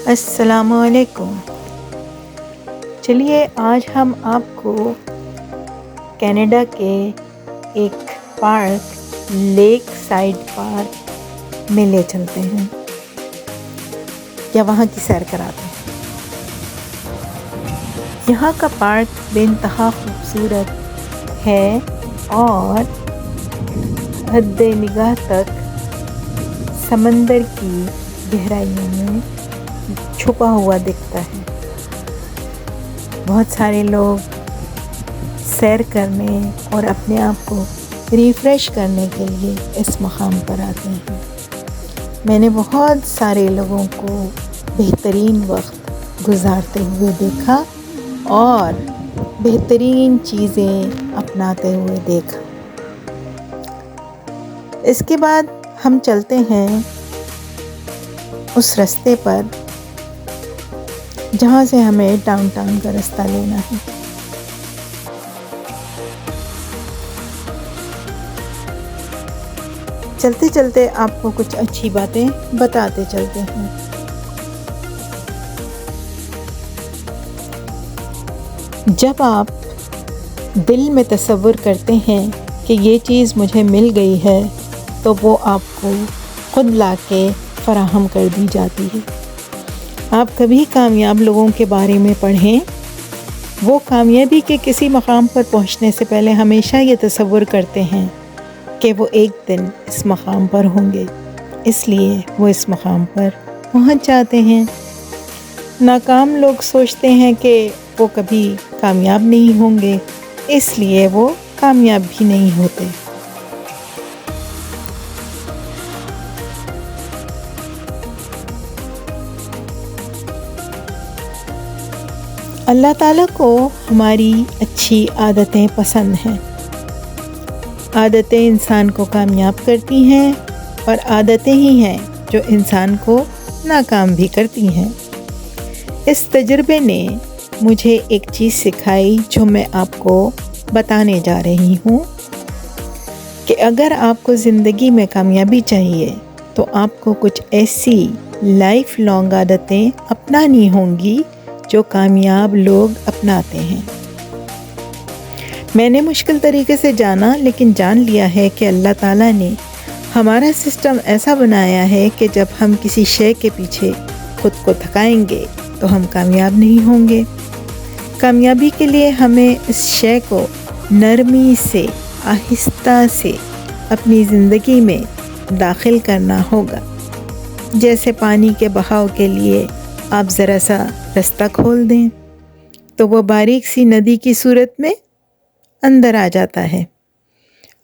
السلام علیکم۔ چلیے آج ہم آپ کو کینیڈا کے ایک پارک لیک سائڈ پارک میں لے چلتے ہیں یا وہاں کی سیر کراتے ہیں۔ یہاں کا پارک بے انتہا خوبصورت ہے اور حد نگاہ تک سمندر کی گہرائیوں میں چھپا ہوا دکھتا ہے۔ بہت سارے لوگ سیر کرنے اور اپنے آپ کو ریفریش کرنے کے لیے اس مقام پر آتے ہیں۔ میں نے بہت سارے لوگوں کو بہترین وقت گزارتے ہوئے دیکھا اور بہترین چیزیں اپناتے ہوئے دیکھا۔ اس کے بعد ہم چلتے ہیں اس رستے پر جہاں سے ہمیں ڈاؤن ٹاؤن کا رستہ لینا ہے۔ چلتے چلتے آپ کو کچھ اچھی باتیں بتاتے چلتے ہیں۔ جب آپ دل میں تصور کرتے ہیں کہ یہ چیز مجھے مل گئی ہے تو وہ آپ کو خود لا کے فراہم کر دی جاتی ہے۔ آپ کبھی کامیاب لوگوں کے بارے میں پڑھیں، وہ کامیابی کے کسی مقام پر پہنچنے سے پہلے ہمیشہ یہ تصور کرتے ہیں کہ وہ ایک دن اس مقام پر ہوں گے، اس لیے وہ اس مقام پر پہنچ جاتے ہیں۔ ناکام لوگ سوچتے ہیں کہ وہ کبھی کامیاب نہیں ہوں گے، اس لیے وہ کامیاب بھی نہیں ہوتے۔ اللہ تعالیٰ کو ہماری اچھی عادتیں پسند ہیں۔ عادتیں انسان کو کامیاب کرتی ہیں اور عادتیں ہی ہیں جو انسان کو ناکام بھی کرتی ہیں۔ اس تجربے نے مجھے ایک چیز سکھائی جو میں آپ کو بتانے جا رہی ہوں کہ اگر آپ کو زندگی میں کامیابی چاہیے تو آپ کو کچھ ایسی لائف لانگ عادتیں اپنانی ہوں گی جو کامیاب لوگ اپناتے ہیں۔ میں نے مشکل طریقے سے جانا لیکن جان لیا ہے کہ اللہ تعالیٰ نے ہمارا سسٹم ایسا بنایا ہے کہ جب ہم کسی شے کے پیچھے خود کو تھکائیں گے تو ہم کامیاب نہیں ہوں گے۔ کامیابی کے لیے ہمیں اس شے کو نرمی سے، آہستہ سے اپنی زندگی میں داخل کرنا ہوگا۔ جیسے پانی کے بہاؤ کے لیے آپ ذرا سا رستہ کھول دیں تو وہ باریک سی ندی کی صورت میں اندر آ جاتا ہے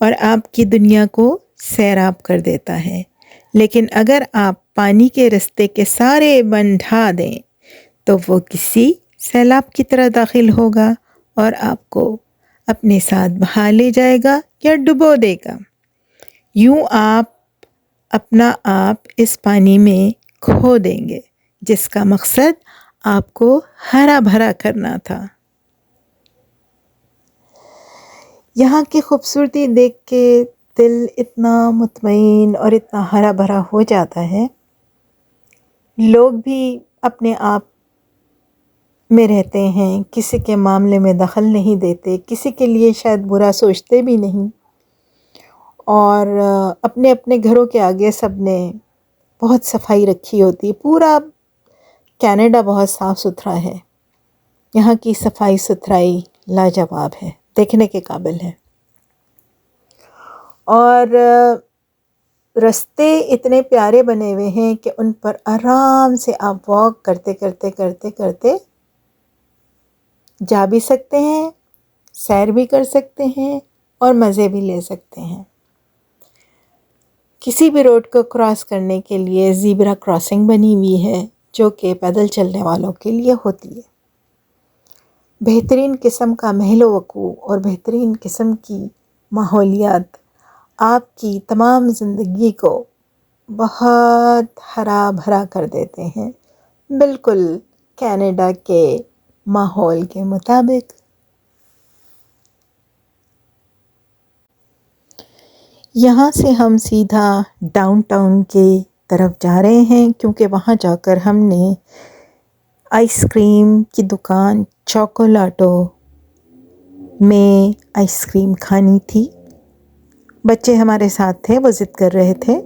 اور آپ کی دنیا کو سیراب کر دیتا ہے۔ لیکن اگر آپ پانی کے رستے کے سارے بند ڈھا دیں تو وہ کسی سیلاب کی طرح داخل ہوگا اور آپ کو اپنے ساتھ بہا لے جائے گا یا ڈبو دے گا۔ یوں آپ اپنا آپ اس پانی میں کھو دیں گے جس کا مقصد آپ کو ہرا بھرا کرنا تھا۔ یہاں کی خوبصورتی دیکھ کے دل اتنا مطمئن اور اتنا ہرا بھرا ہو جاتا ہے۔ لوگ بھی اپنے آپ میں رہتے ہیں، کسی کے معاملے میں دخل نہیں دیتے، کسی کے لیے شاید برا سوچتے بھی نہیں، اور اپنے اپنے گھروں کے آگے سب نے بہت صفائی رکھی ہوتی ہے۔ پورا کینیڈا بہت صاف ستھرا ہے۔ یہاں کی صفائی ستھرائی لاجواب ہے، دیکھنے کے قابل ہے، اور رستے اتنے پیارے بنے ہوئے ہیں کہ ان پر آرام سے آپ واک کرتے کرتے کرتے کرتے جا بھی سکتے ہیں، سیر بھی کر سکتے ہیں اور مزے بھی لے سکتے ہیں۔ کسی بھی روڈ کو کراس کرنے کے لیے زیبرا کراسنگ بنی ہوئی ہے جو کہ پیدل چلنے والوں کے لیے ہوتی ہے۔ بہترین قسم کا محل و وقوع اور بہترین قسم کی ماحولیات آپ کی تمام زندگی کو بہت ہرا بھرا کر دیتے ہیں، بالکل کینیڈا کے ماحول کے مطابق۔ یہاں سے ہم سیدھا ڈاؤن ٹاؤن کے طرف جا رہے ہیں کیونکہ وہاں جا کر ہم نے آئس کریم کی دکان چوکولاٹو میں آئس کریم کھانی تھی۔ بچے ہمارے ساتھ تھے، وہ ضد کر رہے تھے،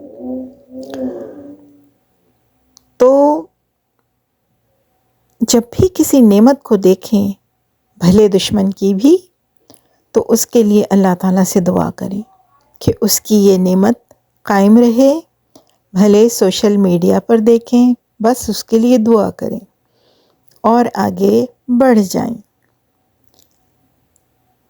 تو جب بھی کسی نعمت کو دیکھیں، بھلے دشمن کی بھی، تو اس کے لیے اللہ تعالیٰ سے دعا کریں کہ اس کی یہ نعمت قائم رہے، بھلے سوشل میڈیا پر دیکھیں، بس اس کے لیے دعا کریں اور آگے بڑھ جائیں۔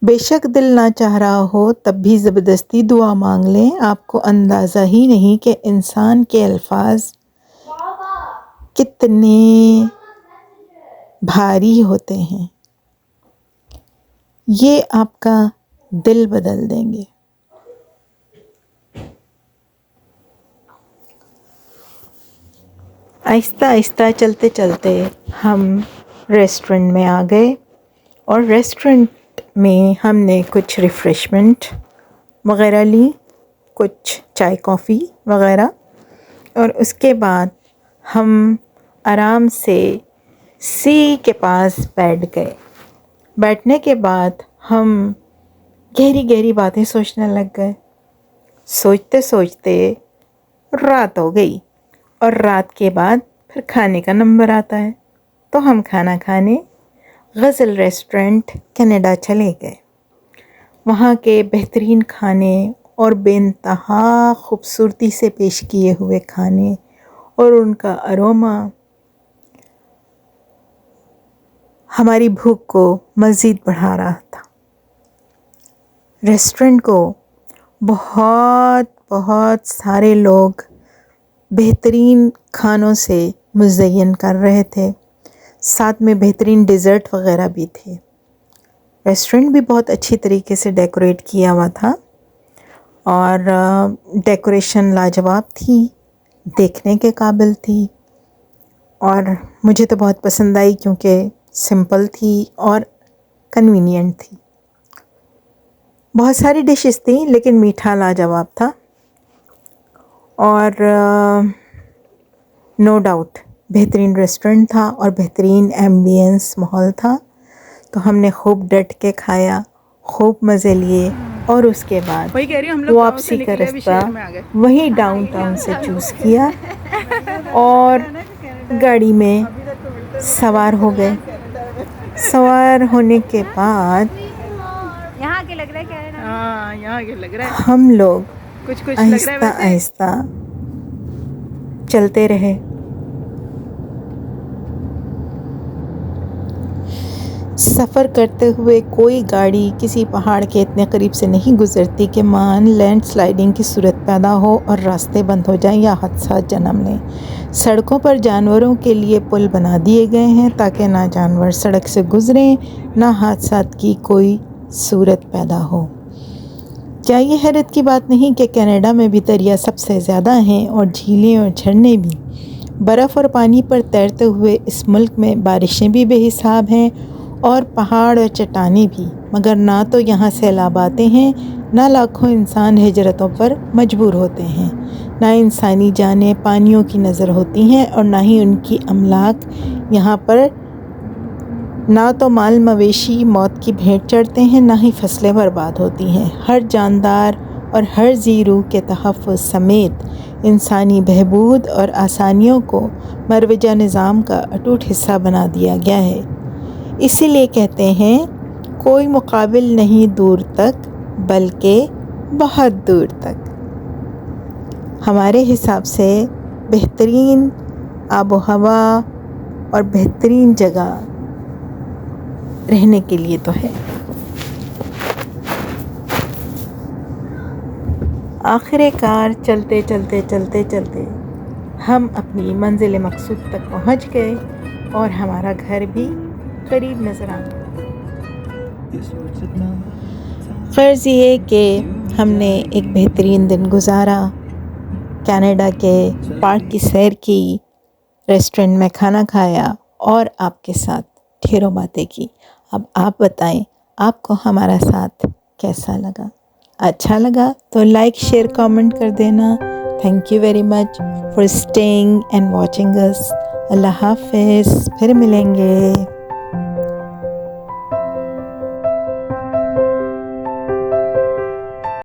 بے شک دل نہ چاہ رہا ہو تب بھی زبردستی دعا مانگ لیں۔ آپ کو اندازہ ہی نہیں کہ انسان کے الفاظ کتنے بھاری ہوتے ہیں، یہ آپ کا دل بدل دیں گے۔ آہستہ آہستہ چلتے چلتے ہم ریسٹورنٹ میں آ گئے، اور ریسٹورنٹ میں ہم نے کچھ ریفریشمنٹ وغیرہ لی، کچھ چائے کافی وغیرہ، اور اس کے بعد ہم آرام سے سی کے پاس بیٹھ گئے۔ بیٹھنے کے بعد ہم گہری گہری باتیں سوچنے لگ گئے۔ سوچتے سوچتے رات ہو گئی، اور رات کے بعد پھر کھانے کا نمبر آتا ہے، تو ہم کھانا کھانے غزل ریسٹورنٹ کینیڈا چلے گئے۔ وہاں کے بہترین کھانے اور بے انتہا خوبصورتی سے پیش کیے ہوئے کھانے اور ان کا اروما ہماری بھوک کو مزید بڑھا رہا تھا۔ ریسٹورنٹ کو بہت بہت سارے لوگ بہترین کھانوں سے مزین کر رہے تھے، ساتھ میں بہترین ڈیزرٹ وغیرہ بھی تھے۔ ریسٹورنٹ بھی بہت اچھی طریقے سے ڈیکوریٹ کیا ہوا تھا، اور ڈیکوریشن لاجواب تھی، دیکھنے کے قابل تھی، اور مجھے تو بہت پسند آئی کیونکہ سمپل تھی اور کنوینینٹ تھی۔ بہت ساری ڈشز تھیں لیکن میٹھا لاجواب تھا، اور نو ڈاؤٹ بہترین ریسٹورنٹ تھا اور بہترین ایمبینس ماحول تھا۔ تو ہم نے خوب ڈٹ کے کھایا، خوب مزے لیے، اور اس کے بعد واپسی کا رستہ وہی ڈاؤن ٹاؤن سے چوز کیا اور گاڑی میں سوار ہو گئے۔ سوار ہونے کے بعد ہم لوگ آہستہ آہستہ چلتے رہے۔ سفر کرتے ہوئے کوئی گاڑی کسی پہاڑ کے اتنے قریب سے نہیں گزرتی کہ مان لینڈ سلائڈنگ کی صورت پیدا ہو اور راستے بند ہو جائیں یا حادثات جنم لیں۔ سڑکوں پر جانوروں کے لیے پل بنا دیے گئے ہیں تاکہ نہ جانور سڑک سے گزریں، نہ حادثات کی کوئی صورت پیدا ہو۔ کیا یہ حیرت کی بات نہیں کہ کینیڈا میں بھی دریا سب سے زیادہ ہیں اور جھیلیں اور جھرنے بھی۔ برف اور پانی پر تیرتے ہوئے اس ملک میں بارشیں بھی بے حساب ہیں اور پہاڑ اور چٹانیں بھی، مگر نہ تو یہاں سیلاب آتے ہیں، نہ لاکھوں انسان ہجرتوں پر مجبور ہوتے ہیں، نہ انسانی جانیں پانیوں کی نظر ہوتی ہیں، اور نہ ہی ان کی املاک یہاں پر، نہ تو مال مویشی موت کی بھیٹ چڑھتے ہیں، نہ ہی فصلیں برباد ہوتی ہیں۔ ہر جاندار اور ہر ذی روح کے تحفظ سمیت انسانی بہبود اور آسانیوں کو مروجہ نظام کا اٹوٹ حصہ بنا دیا گیا ہے۔ اسی لیے کہتے ہیں کوئی مقابل نہیں دور تک بلکہ بہت دور تک۔ ہمارے حساب سے بہترین آب و ہوا اور بہترین جگہ رہنے کے لیے تو ہے۔ آخر کار چلتے چلتے چلتے چلتے ہم اپنی منزل مقصود تک پہنچ گئے اور ہمارا گھر بھی قریب نظر آ گیا۔ غرض یہ کہ ہم نے ایک بہترین دن گزارا، کینیڈا کے پارک کی سیر کی، ریسٹورنٹ میں کھانا کھایا اور آپ کے ساتھ ڈھیروں باتیں کی۔ اب آپ بتائیں آپ کو ہمارا ساتھ کیسا لگا؟ اچھا لگا تو لائک شیئر کامنٹ کر دینا۔ Thank you very much for staying and watching us. اللہ حافظ، پھر ملیں گے.